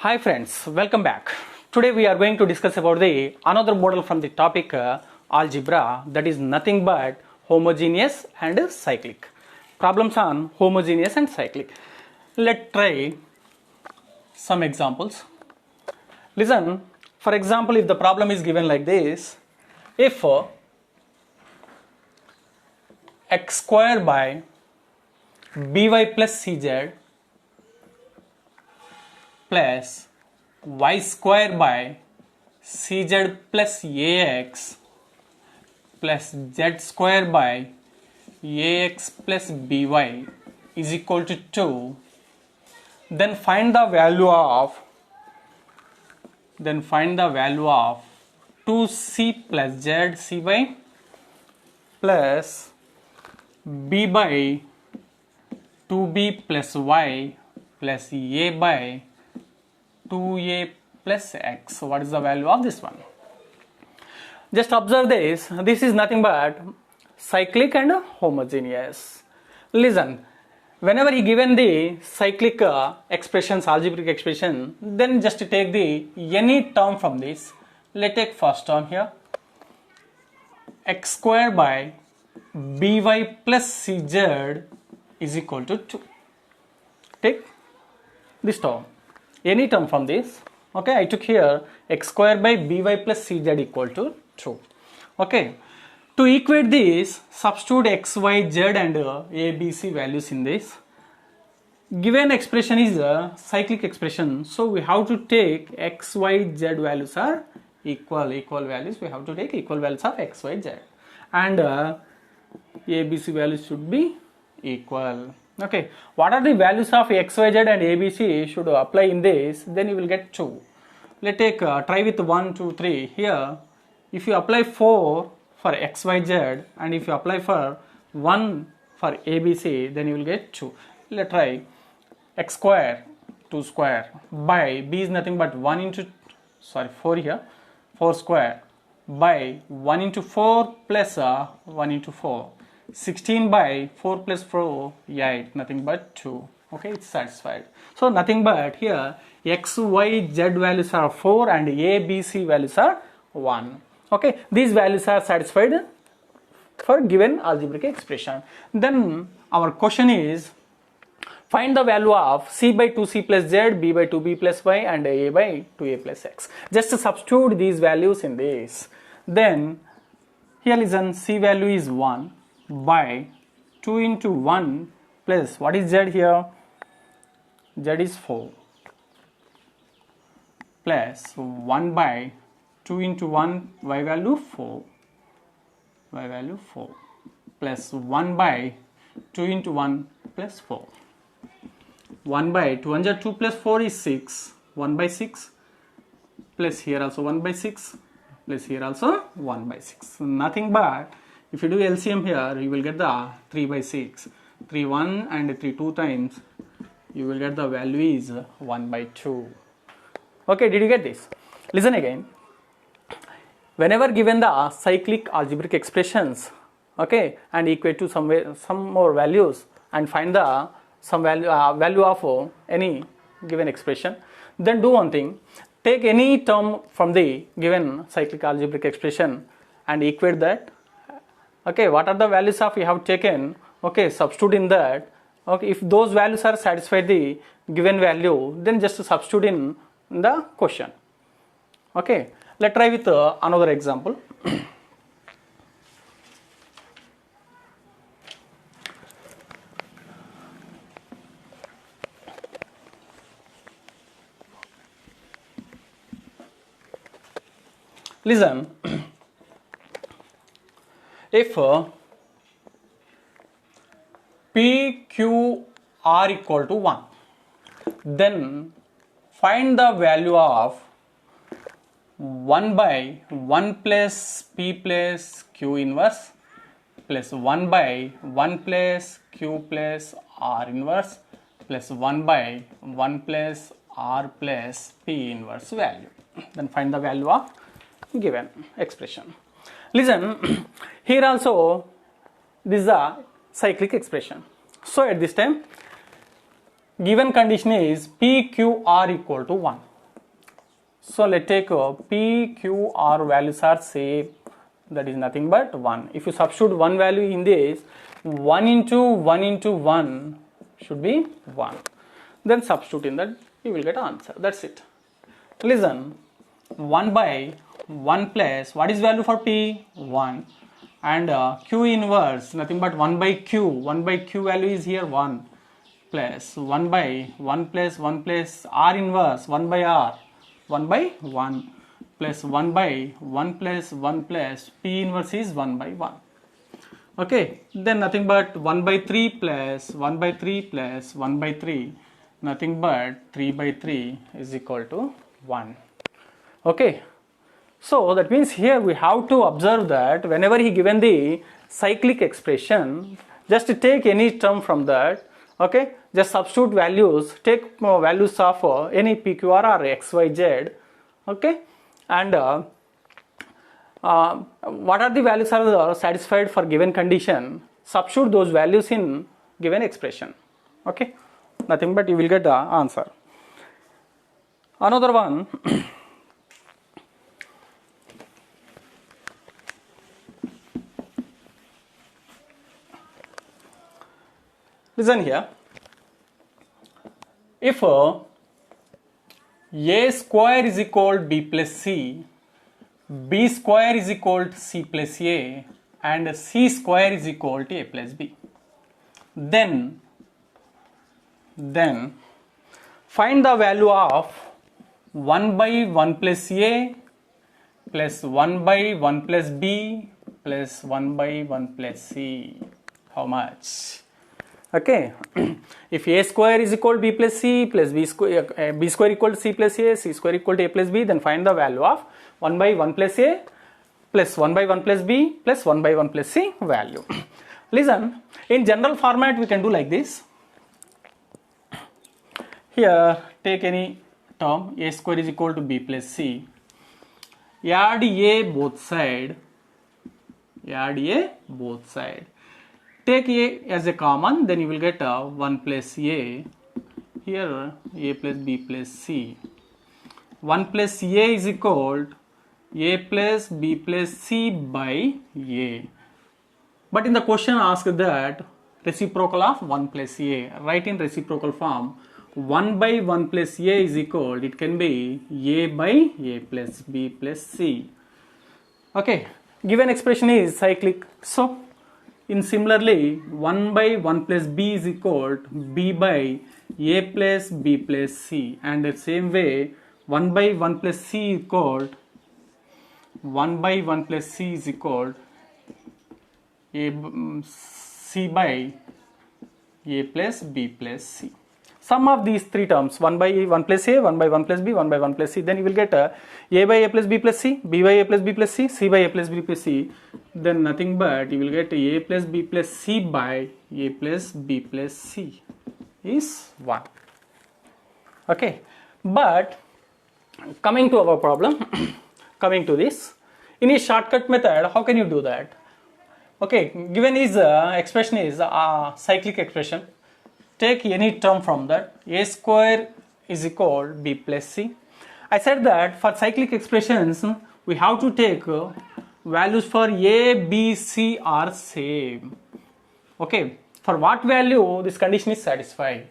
Hi friends, welcome back. Today we are going to discuss about the another model from the topic algebra, that is nothing but homogeneous and cyclic. Problems on homogeneous and cyclic. Let's try some examples. Listen, for example, if the problem is given like this, if x square by by plus cz plus y square by cz plus ax plus z square by ax plus by is equal to 2, then find the value of 2c plus z cy plus b by 2b plus y plus a by 2a plus x. What is the value of this one? Just observe this. This is nothing but cyclic and homogeneous. Listen, whenever he given the cyclic expressions, algebraic expression, then just take the any term from this. Let's take first term here. X square by by plus cz is equal to 2. Take this term, any term from this. Okay, I took here x square by by plus cz equal to 2. Okay, to equate this, substitute x, y, z and a, b, c values in this. Given expression is a cyclic expression, so we have to take x, y, z values are equal values. We have to take equal values of x, y, z, and a, b, c values should be equal. Okay, what are the values of x, y, z and a, b, c should apply in this? Then you will get 2. Let's take try with 1, 2, 3. Here, if you apply 4 for x, y, z, and if you apply for 1 for a, b, c, then you will get 2. Let's try x square, 2 square by b is nothing but 4 here, 4 square by 1 into 4 plus 1 into 4. 16 by 4 plus 4, 8, nothing but 2. Okay, it's satisfied. So nothing but here x, y, z values are 4 and a, b, c values are 1. Okay, these values are satisfied for given algebraic expression. Then our question is, find the value of c by 2c plus z, b by 2b plus y and a by 2a plus x. Just substitute these values in this. Then here listen, c value is 1 by 2 into 1 plus what is z here? Z is 4 plus 1 by 2 into 1 y value 4 plus 1 by 2 into 1 plus 4. 1 by 2 2 plus 4 is 6, 1 by 6 plus here also 1 by 6 plus here also 1 by 6. So nothing but if you do LCM here, you will get the 3 by 6. 3 1 and 3 2 times, you will get the value is 1 by 2. Okay, did you get this? Listen again. Whenever given the cyclic algebraic expressions, okay, and equate to some more values and find the some value of any given expression, then do one thing. Take any term from the given cyclic algebraic expression and equate that. Okay, what are the values of you have taken? Okay, substitute in that. Okay, if those values are satisfied the given value, then just substitute in the question. Okay, let's try with another example. Listen, if p, q, r equal to 1, then find the value of 1 by 1 plus p plus q inverse plus 1 by 1 plus q plus r inverse plus 1 by 1 plus r plus p inverse value. Then find the value of given expression. Listen, here also this is a cyclic expression. So at this time, given condition is PQR equal to 1. So let's take P, Q, R values are same, that is nothing but 1. If you substitute one value in this, 1 into 1 into 1 should be 1. Then substitute in that, you will get answer. That's it. Listen, 1 by 1 plus, what is value for P? 1. And Q inverse, nothing but 1 by Q. 1 by Q value is here 1. Plus 1 by 1 plus 1 plus R inverse, 1 by R. 1 by 1 plus 1 by 1 plus 1 plus P inverse is 1 by 1. Okay, then nothing but 1 by 3 plus 1 by 3 plus 1 by 3, nothing but 3 by 3 is equal to 1. Okay, so that means here we have to observe that whenever he given the cyclic expression, just take any term from that. Okay, just substitute values, take values of any PQR or XYZ. Okay, and what are the values are satisfied for given condition, substitute those values in given expression. Okay, nothing but you will get the answer. Another one. Listen here, if A square is equal to B plus C, B square is equal to C plus A, and C square is equal to A plus B, then find the value of 1 by 1 plus A plus 1 by 1 plus B plus 1 by 1 plus C. How much? Okay, if A square is equal to B plus C plus B square equal to C plus A, C square equal to A plus B, then find the value of 1 by 1 plus A plus 1 by 1 plus B plus 1 by 1 plus C value. Listen, in general format we can do like this. Here take any term, A square is equal to B plus C, add A both side, take A as a common, then you will get 1 plus A, here A plus B plus C. 1 plus A is equal to A plus B plus C by A. But in the question asked that reciprocal of 1 plus A, write in reciprocal form. 1 by 1 plus A is equal, it can be A by A plus B plus C. Okay, given expression is cyclic, so in similarly 1 by 1 plus B is equal to B by A plus B plus C, and the same way 1 by 1 plus C is equal 1 by 1 plus C is equal C by A plus B plus C. Sum of these three terms, 1 by 1 plus A, 1 by 1 plus B, 1 by 1 plus C, then you will get A by A plus B plus C, B by A plus B plus C, C by A plus B plus C, then nothing but you will get A plus B plus C by A plus B plus C is 1. Okay, but coming to our problem, coming to this, in a shortcut method, how can you do that? Okay, given his expression is a cyclic expression, take any term from that, A square is equal to B plus C. I said that for cyclic expressions, we have to take values for A, B, C are same. Okay, for what value this condition is satisfied?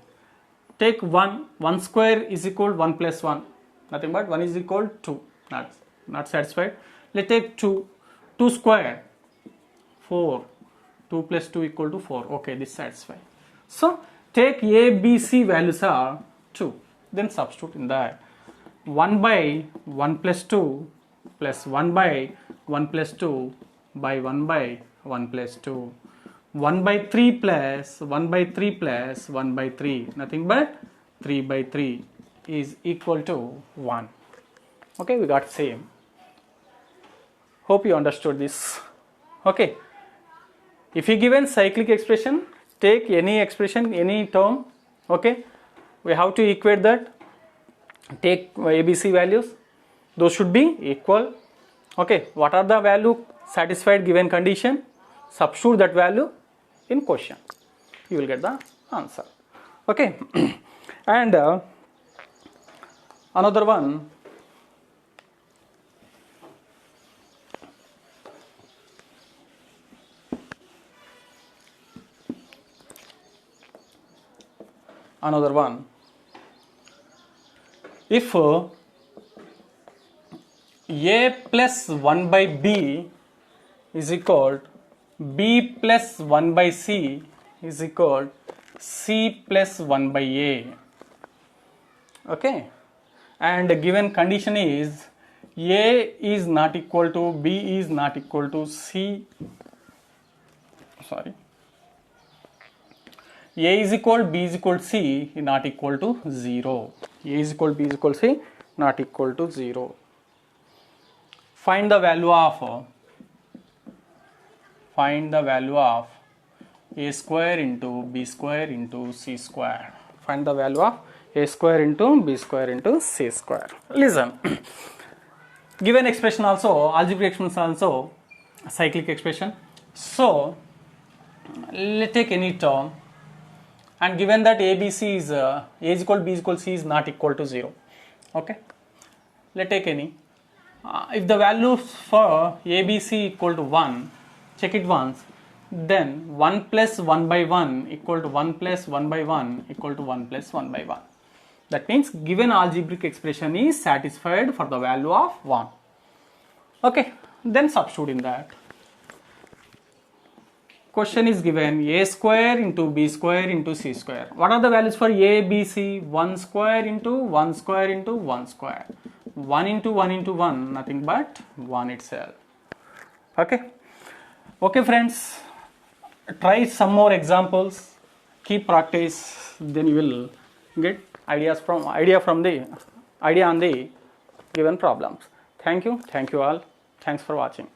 Take 1 square is equal to 1 plus 1, nothing but 1 is equal to 2, not satisfied. Let's take 2 square, 4, 2 plus 2 equal to 4, okay, this satisfied. So take A, B, C values are 2, then substitute in that 1 by 1 plus 2 plus 1 by 1 plus 2 by 1 by 1 plus 2, 1 by 3 plus 1 by 3 plus 1 by 3, nothing but 3 by 3 is equal to 1. Okay, we got same. Hope you understood this. Okay, if you given cyclic expression, take any expression, any term, okay, we have to equate that, take ABC values, those should be equal. Okay, what are the value satisfied given condition, substitute that value in question, you will get the answer. Okay, and another one, another one. If a plus 1 by b is equal b plus 1 by c is equal c plus 1 by a, okay, and given condition is a is not equal to b is not equal to c, sorry, a is equal b is equal to c not equal to 0, a is equal b is equal to c not equal to 0. Find the value of a square into b square into c square. Find the value of a square into b square into c square. Listen, given expression also, algebraic expression also cyclic expression. So let's take any term, and given that ABC is a is equal b is equal c is not equal to 0, okay, let's take any. If the value for ABC equal to 1, check it once, then 1 plus 1 by 1 equal to 1 plus 1 by 1 equal to 1 plus 1 by 1. That means given algebraic expression is satisfied for the value of 1. Okay, then substitute in that. Question is given a square into b square into c square. What are the values for a, b, c? 1 square into 1 square into 1 square. 1 into 1 into 1, nothing but 1 itself. Okay. Okay friends, try some more examples, keep practice, then you will get idea on the given problems. Thank you all. Thanks for watching.